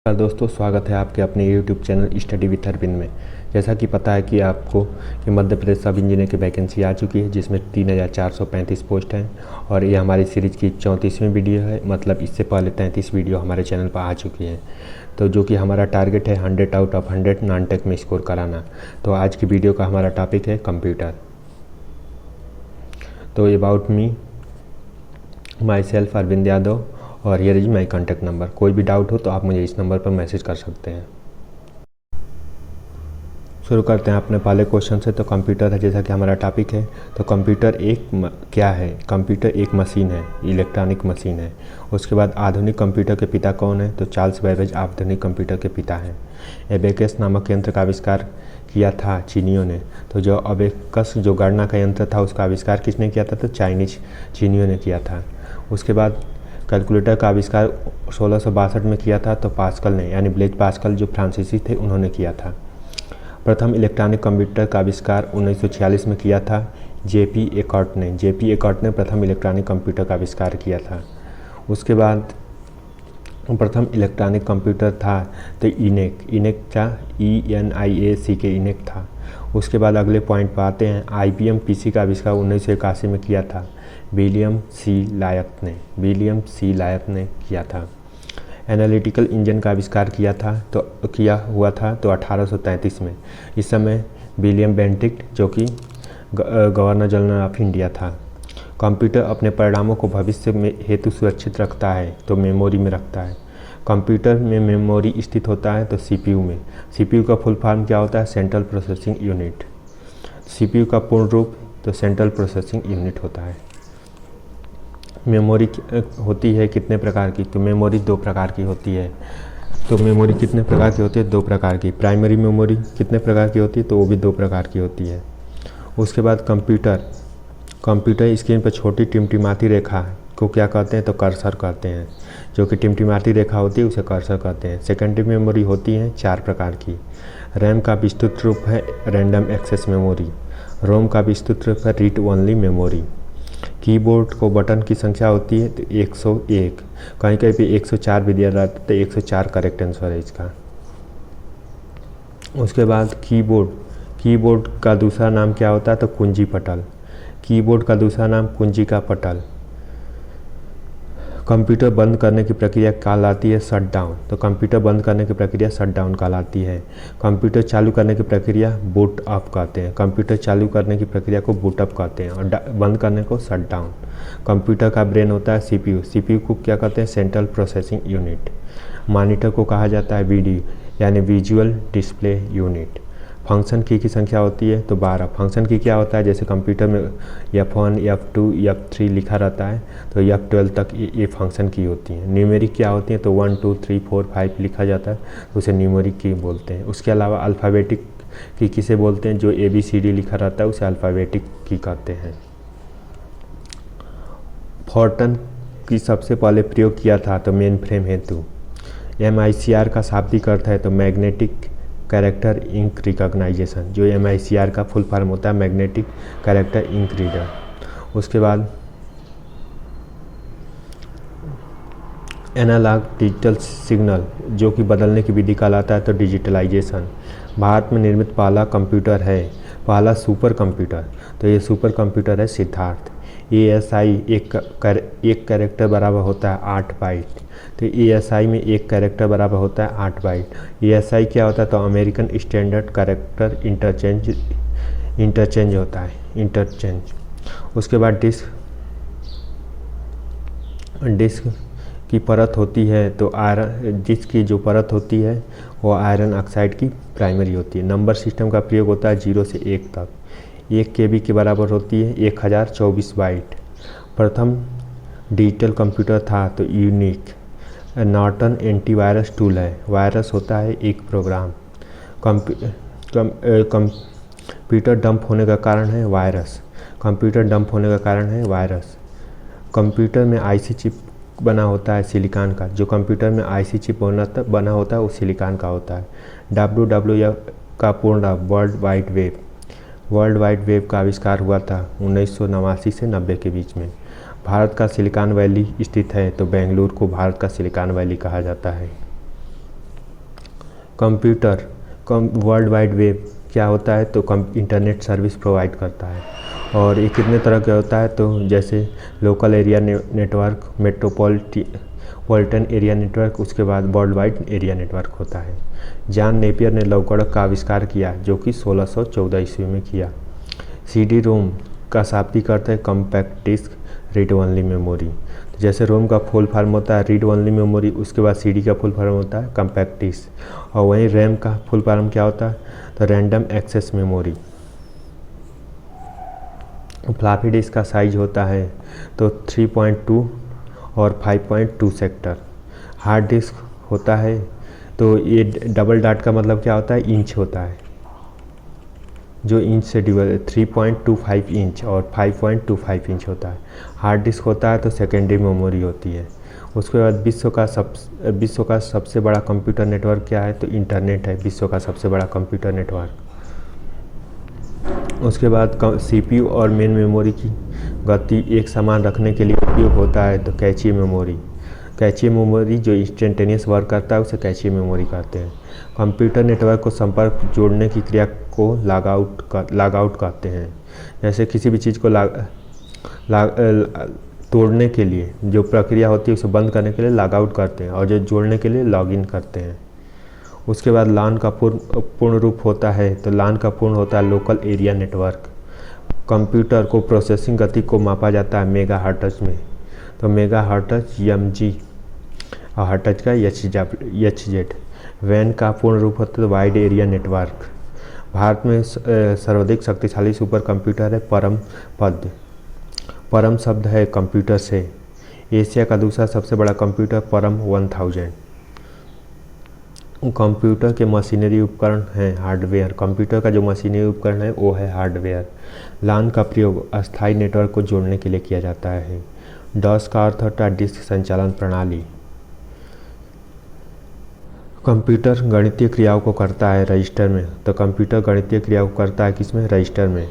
नमस्कार दोस्तों, स्वागत है आपके अपने YouTube channel study with Arvind में। जैसा कि पता है कि आपको कि मध्य प्रदेश सब इंजीनियर की वैकेंसी आ चुकी है, जिसमें 3435 पोस्ट हैं और ये हमारी सीरीज़ की 34वीं वीडियो है। मतलब इससे पहले 33 वीडियो हमारे चैनल पर आ चुकी हैं। तो जो कि हमारा टारगेट है 100 आउट ऑफ 100 नॉन-टेक में स्कोर कराना। तो आज की वीडियो का हमारा टॉपिक है कंप्यूटर। तो about me, myself Arvind Yadav और here is my contact number. कोई भी डाउट हो तो आप मुझे इस नंबर पर मैसेज कर सकते हैं। शुरू करते हैं अपने पहले क्वेश्चन से। तो कंप्यूटर है जैसा कि हमारा टॉपिक है। तो कंप्यूटर क्या है? कंप्यूटर एक मशीन है, इलेक्ट्रॉनिक मशीन है। उसके बाद आधुनिक कंप्यूटर के पिता कौन है? तो चार्ल्स बेबेज आधुनिक कंप्यूटर के पिता हैं। एबेकस नामक यंत्र का आविष्कार किया था चीनियों ने। तो जो अबेकस जो गणना का यंत्र था उसका आविष्कार किसने किया था? तो चीनियों ने किया था। उसके बाद कैलकुलेटर का आविष्कार 1662 में किया था, तो पास्कल ने, यानी ब्लेज पास्कल जो फ्रांसीसी थे उन्होंने किया था। प्रथम इलेक्ट्रॉनिक कंप्यूटर का आविष्कार 1946 में किया था जेपी एकॉर्ट ने प्रथम इलेक्ट्रॉनिक कंप्यूटर का आविष्कार किया था। उसके बाद प्रथम इलेक्ट्रॉनिक कंप्यूटर था तो इनेक था, ENIAC इनेक था। उसके बाद अगले पॉइंट पर आते हैं। IBM PC का आविष्कार 1981 में किया था विलियम सी लायत ने किया था। एनालिटिकल इंजन का आविष्कार किया हुआ था 1833 में। इस समय विलियम बेंटिक जो कि गवर्नर जनरल ऑफ इंडिया था। कंप्यूटर अपने परिणामों को भविष्य में हेतु सुरक्षित रखता है तो मेमोरी में रखता है। कंप्यूटर में मेमोरी स्थित होता है तो CPU में। CPU का फुल फॉर्म क्या होता है? Central processing unit. CPU का पूर्ण रूप तो सेंट्रल प्रोसेसिंग यूनिट होता है। मेमोरी होती है कितने प्रकार की? तो मेमोरी दो प्रकार की होती है। तो मेमोरी कितने प्रकार की होती है? दो प्रकार की। प्राइमरी मेमोरी कितने प्रकार की होती है? तो वो भी दो प्रकार की होती है। उसके बाद कंप्यूटर स्क्रीन पर छोटी टिमटिमाती रेखा को क्या कहते हैं? तो कर्सर कहते हैं। जो कि टिमटिमाती रेखा होती है उसे कर्सर कहते हैं। सेकेंडरी मेमोरी होती हैं 4 प्रकार की। रैम का विस्तृत रूप है रैंडम एक्सेस मेमोरी। रोम का विस्तृत रूप है रीड ओनली मेमोरी। कीबोर्ड को बटन की संख्या होती है तो 101, कहीं कहीं पे 104 भी दिया जाता है तो 104 करेक्ट आंसर है इसका। उसके बाद कीबोर्ड का दूसरा नाम क्या होता है? तो कुंजी पटल। कीबोर्ड का दूसरा नाम कुंजी का पटल। कंप्यूटर बंद करने की प्रक्रिया कहलाती है शटडाउन। तो कंप्यूटर बंद करने की प्रक्रिया शटडाउन कहलाती है। कंप्यूटर चालू करने की प्रक्रिया बूट अप कहते हैं। कंप्यूटर चालू करने की प्रक्रिया को बूट अप कहते हैं और बंद करने को शटडाउन। कंप्यूटर का ब्रेन होता है CPU को क्या कहते हैं? Central processing unit. मॉनिटर को कहा जाता है VD यानी विजुअल डिस्प्ले यूनिट। फंक्शन की संख्या होती है तो 12। फंक्शन की क्या होता है? जैसे कंप्यूटर में F1 F2 F3 लिखा रहता है तो F12 तक ये फंक्शन की होती हैं। न्यूमेरिक क्या होती है? तो 1 2 3 4 5 लिखा जाता है तो उसे न्यूमेरिक की बोलते हैं। उसके अलावा अल्फ़ाबेटिक की किसे बोलते हैं? जो ABCD लिखा रहता है उसे अल्फ़ाबेटिक की कहते हैं। फॉर्टन की सबसे पहले प्रयोग किया था तो मेन फ्रेम हेतु। MICR का शाब्दिक अर्थ है तो मैग्नेटिक कैरेक्टर इंक रिकॉग्नाइजेशन। जो MICR का फुल फॉर्म होता है मैग्नेटिक कैरेक्टर इंक रीडर। उसके बाद एनालॉग डिजिटल सिग्नल जो कि बदलने की विधि कहलाता है तो डिजिटलाइजेशन। भारत में निर्मित पहला कंप्यूटर है, पहला सुपर कंप्यूटर, तो ये सुपर कंप्यूटर है सिद्धार्थ। ASI एक कैरेक्टर बराबर होता है 8 बाइट। तो ASI में एक कैरेक्टर बराबर होता है 8 बाइट। ASI क्या होता है? तो अमेरिकन स्टैंडर्ड कैरेक्टर इंटरचेंज होता है, इंटरचेंज। उसके बाद डिस्क की परत होती है तो डिस्क की जो परत होती है वो आयरन ऑक्साइड की प्राइमरी होती है। नंबर सिस्टम का प्रयोग होता है 0 से 1 तक। 1 KB के बराबर होती है 1024 बाइट। प्रथम डिजिटल कंप्यूटर था तो यूनिक। नॉर्टन एंटीवायरस टूल है। वायरस होता है एक प्रोग्राम। कंप्यूटर डंप होने का कारण है वायरस। कंप्यूटर में IC चिप बना होता है सिलिकॉन का। जो कंप्यूटर में IC चिप बना होता है वो सिलिकॉन का होता है। WWF का पूर्ण वर्ल्ड वाइड वेब का आविष्कार हुआ था 1989 से 90 के बीच में। भारत का सिलिकॉन वैली स्थित है तो बेंगलुरु को भारत का सिलिकॉन वैली कहा जाता है। कंप्यूटर वर्ल्ड वाइड वेब क्या होता है, तो इंटरनेट सर्विस प्रोवाइड करता है। और ये कितने तरह का होता है, तो जैसे local area network, metropolitan area network, उसके बाद वर्ल्ड वाइड एरिया नेटवर्क होता है। जॉन नेपियर ने लौहगढ़ का आविष्कार किया जो कि 1614 ईस्वी में किया। CD रोम का शाब्दिक अर्थ है compact disc read only memory. जैसे रोम का फुल फॉर्म होता है रीड ओनली मेमोरी, उसके बाद CD का फुल फॉर्म होता है कॉम्पैक्ट डिस्क। और वहीं रैम का फुल फॉर्म क्या होता है, तो random access memory. Floppy disk का साइज होता है तो 3.2 और 5.2 सेक्टर। हार्ड डिस्क होता है तो ये डबल डॉट का मतलब क्या होता है, इंच होता है, जो इंच से डिवाइड 3.25 इंच और 5.25 इंच होता है। हार्ड डिस्क होता है तो सेकेंडरी मेमोरी होती है। उसके बाद विश्व का सबसे बड़ा कंप्यूटर नेटवर्क क्या है, तो इंटरनेट है विश्व का सबसे बड़ा कंप्यूटर नेटवर्क। उसके बाद CPU और मेन मेमोरी की गति एक समान रखने के लिए उपयोग होता है तो कैची मेमोरी। कैची मेमोरी जो इंस्टेंटेनियस वर्क करता है उसे कैची मेमोरी कहते हैं। कंप्यूटर नेटवर्क को संपर्क जोड़ने की क्रिया को लॉग आउट कहते हैं। जैसे किसी भी चीज़ को तोड़ने के लिए जो प्रक्रिया होती है उसे बंद करने के लिए लॉग आउट करते हैं और जो जोड़ने के लिए लॉग इन करते हैं। उसके बाद LAN का पूर्ण रूप होता है तो LAN का पूर्ण होता है लोकल एरिया नेटवर्क। कंप्यूटर को प्रोसेसिंग गति को मापा जाता है मेगा हर्ट्ज में, तो मेगा हर्ट्ज mg और हर्ट्ज का hz। वैन का पूर्ण रूप होता है वाइड एरिया नेटवर्क। भारत में सर्वाधिक शक्तिशाली सुपर कंप्यूटर है परमपद। परम शब्द है कंप्यूटर से। एशिया का दूसरा सबसे बड़ा कंप्यूटर परम 1000। कंप्यूटर के मशीनरी उपकरण हैं हार्डवेयर। कंप्यूटर का जो मशीनरी उपकरण है वो है हार्डवेयर। LAN का प्रयोग अस्थायी नेटवर्क को जोड़ने के लिए किया जाता है। DOS का अर्थ होता है डिस्क संचालन प्रणाली। कंप्यूटर गणितीय क्रियाओं को करता है रजिस्टर में, तो कंप्यूटर गणितीय क्रियाओं को करता है किसमें, रजिस्टर में।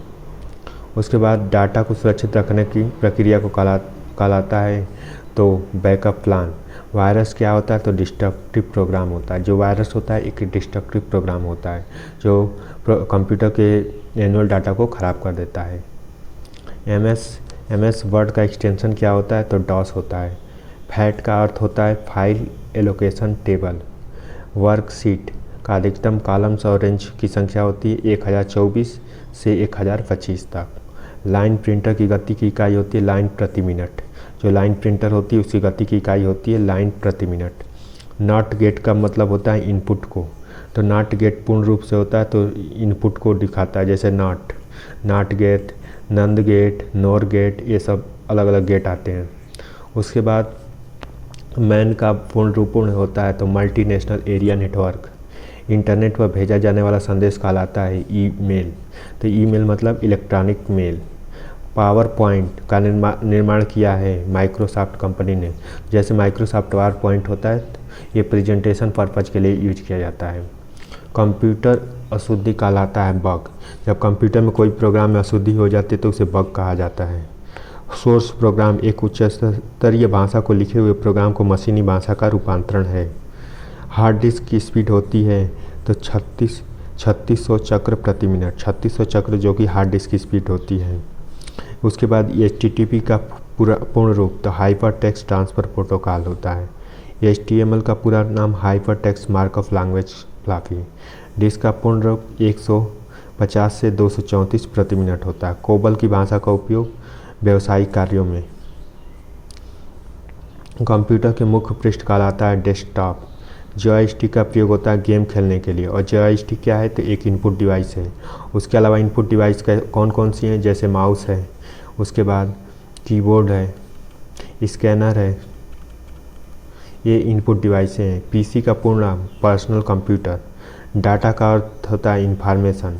उसके बाद डाटा को सुरक्षित रखने की प्रक्रिया को कहलाता है तो बैकअप प्लान। वायरस क्या होता है, तो डिस्ट्रक्टिव प्रोग्राम होता है। जो वायरस होता है एक डिस्ट्रक्टिव प्रोग्राम होता है जो कंप्यूटर के एनुअल डाटा को ख़राब कर देता है। MS वर्ड का एक्सटेंशन क्या होता है, तो DOS होता है। फैट का अर्थ होता है फाइल एलोकेशन टेबल। वर्कशीट का अधिकतम कॉलम्स और रेंज की संख्या होती है 1024 से 1025 तक। लाइन प्रिंटर की गति की इकाई होती है लाइन प्रति मिनट। जो लाइन प्रिंटर होती है उसकी गति की इकाई होती है लाइन प्रति मिनट। नॉट गेट का मतलब होता है इनपुट को, तो नॉट गेट पूर्ण रूप से होता है तो इनपुट को दिखाता है, जैसे not gate, NAND gate, NOR gate, ये सब अलग अलग गेट आते हैं। उसके बाद मैन का पूर्ण रूप होता है तो मल्टीनेशनल एरिया नेटवर्क। इंटरनेट पर भेजा जाने वाला संदेश कहलाता है ईमेल, तो ईमेल मतलब इलेक्ट्रॉनिक मेल। पावर पॉइंट का निर्माण किया है माइक्रोसॉफ्ट कंपनी ने। जैसे माइक्रोसॉफ्ट पावर पॉइंट होता है ये प्रेजेंटेशन पर्पज़ के लिए यूज किया जाता है। कंप्यूटर अशुद्धि कहलाता है बग। जब कंप्यूटर में कोई प्रोग्राम में अशुद्धि हो जाती है तो उसे बग कहा जाता है। सोर्स प्रोग्राम एक उच्च स्तरीय भाषा को लिखे हुए प्रोग्राम को मशीनी भाषा का रूपांतरण है। हार्ड डिस्क की स्पीड होती है तो 3600 चक्र प्रति मिनट। 3600 चक्र जो कि हार्ड डिस्क की स्पीड होती है। उसके बाद HTTP का पूर्ण रूप तो हाइपर टेक्स्ट ट्रांसफ़र प्रोटोकॉल होता है। HTML का पूरा नाम hyper text markup language floppy. Disk का पूर्ण रूप 150 से 234 प्रति मिनट होता है। कोबल की भाषा का उपयोग व्यावसायिक कार्यों में। कंप्यूटर के मुख्य पृष्ठ कहलाता है डेस्कटॉप। जॉयस्टिक का प्रयोग होता है गेम खेलने के लिए। और जॉयस्टिक क्या है, तो एक इनपुट डिवाइस है। उसके अलावा इनपुट डिवाइस कौन कौन सी हैं, जैसे माउस है, उसके बाद कीबोर्ड है, स्कैनर है, ये इनपुट डिवाइसें हैं। PC का पूर्ण नाम पर्सनल कंप्यूटर। डाटा का अर्थ होता है इंफॉर्मेशन।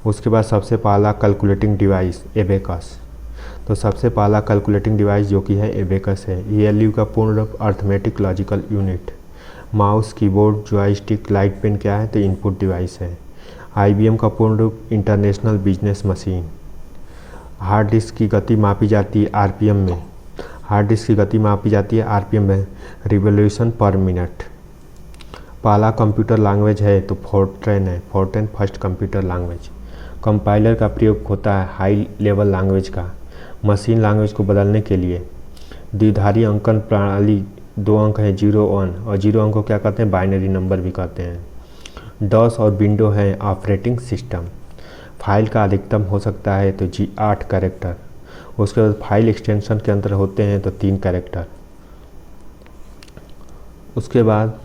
उसके बाद सबसे पहला कैलकुलेटिंग डिवाइस एबेकस, तो सबसे पहला कैलकुलेटिंग डिवाइस जो कि है एबेकस है। ALU का पूर्ण रूप arithmetic logical unit. Mouse, keyboard, joystick, light pen क्या है, तो इनपुट डिवाइस है। IBM का पूर्ण रूप international business machine. Hard disk की गति मापी जाती है RPM में। हार्ड डिस्क की गति मापी जाती है RPM में, रिवोल्यूशन पर मिनट। पहला कंप्यूटर लैंग्वेज है तो फोर्ट्रैन है, Fortran first computer language. Compiler का प्रयोग होता है हाई लेवल लैंग्वेज का, मशीन लैंग्वेज को बदलने के लिए। द्विधारी अंकन प्रणाली 2 अंक है 0 1, और 0 अंक को क्या कहते हैं, बाइनरी नंबर भी कहते हैं। डॉस और विंडो है ऑपरेटिंग सिस्टम। फाइल का अधिकतम हो सकता है तो 8 कैरेक्टर। उसके बाद फाइल एक्सटेंशन के अंदर होते हैं तो 3 कैरेक्टर। उसके बाद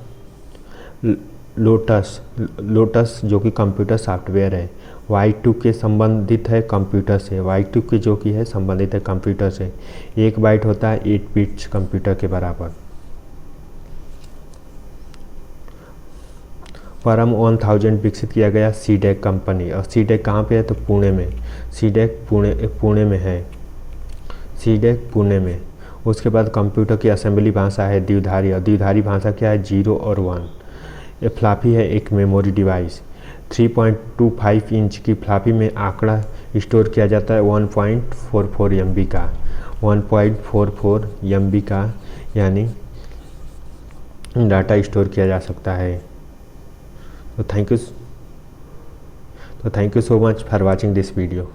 लोटस जो कि कंप्यूटर सॉफ्टवेयर है, Y2K संबंधित है कंप्यूटर से, Y2K जो कि है संबंधित है कंप्यूटर से। 1 बाइट होता है 8 बिट्स कंप्यूटर के बराबर। परम 1000 विकसित किया गया सीडेक कंपनी, और सीडेक कहाँ पे है तो पुणे में। सीडेक पुणे में है, सीडेक पुणे में। उसके बाद कंप्यूटर की असेंबली भाषा है द्विधारी, और द्विधारी भाषा क्या है 0 और 1। ये फ्लॉपी है एक मेमोरी डिवाइस। 3.25 इंच की फ्लॉपी में आंकड़ा स्टोर किया जाता है 1.44 MB का, 1.44 MB का यानी डाटा स्टोर किया जा सकता है। तो thank you so much for watching this video.